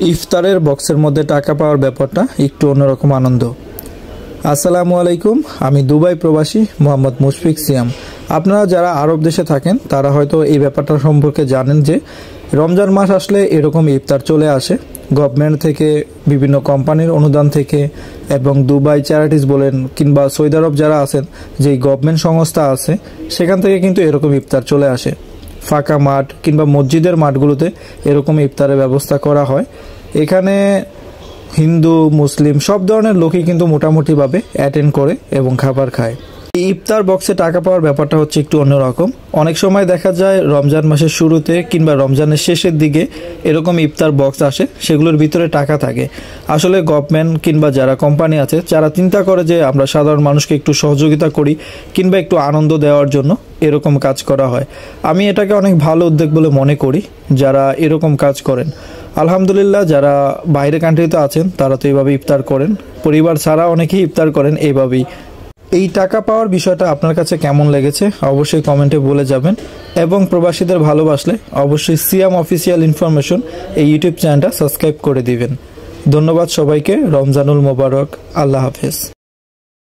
ইফতারের বক্সের মধ্যে টাকা পাওয়ার ব্যাপারটা একটু অন্যরকম আনন্দ। আসসালামু আলাইকুম, আমি দুবাই প্রবাসী মোহাম্মদ মুশফিক সিয়াম। আপনারা যারা আরব দেশে থাকেন তারা হয়তো এই ব্যাপারটা সম্পর্কে জানেন যে রমজান মাস আসলে এরকম ইফতার চলে আসে গভর্নমেন্ট থেকে, বিভিন্ন কোম্পানির অনুদান থেকে, এবং দুবাই চ্যারিটিস বলেন কিংবা সৌদি আরব যারা আছেন, যেই গভর্নমেন্ট সংস্থা আছে সেখান থেকে কিন্তু এরকম ইফতার চলে আসে। ফাঁকা মাঠ কিংবা মসজিদের মাঠগুলোতে এরকম ইফতারের ব্যবস্থা করা হয়। এখানে হিন্দু মুসলিম সব ধরনের লোকই কিন্তু মোটামুটিভাবে অ্যাটেন্ড করে এবং খাবার খায়। এই ইফতার বক্সে টাকা পাওয়ার ব্যাপারটা হচ্ছে একটু অন্যরকম। অনেক সময় দেখা যায় রমজান মাসের শুরুতে কিংবা রমজানের শেষের দিকে এরকম ইফতার বক্স আসে, সেগুলোর ভিতরে টাকা থাকে। আসলে গভর্নমেন্ট কিংবা যারা কোম্পানি আছে যারা চিন্তা করে যে আমরা সাধারণ মানুষকে একটু সহযোগিতা করি কিংবা একটু আনন্দ দেওয়ার জন্য এরকম কাজ করা হয়। আমি এটাকে অনেক ভালো উদ্যোগ বলে মনে করি যারা এরকম কাজ করেন। আলহামদুলিল্লাহ, যারা বাইরে কান্ট্রিতে আছেন তারা তো এইভাবে ইফতার করেন, পরিবার ছাড়া অনেকেই ইফতার করেন এইভাবেই। এই টাকা পাওয়ার বিষয়টা আপনার কাছে কেমন লেগেছে অবশ্যই কমেন্টে বলে যাবেন, এবং প্রবাসীদের ভালোবাসলে অবশ্যই সিয়াম অফিসিয়াল ইনফরমেশন এই ইউটিউব চ্যানেলটা সাবস্ক্রাইব করে দিবেন। ধন্যবাদ সবাইকে। রমজানুল মোবারক। আল্লাহ হাফেজ।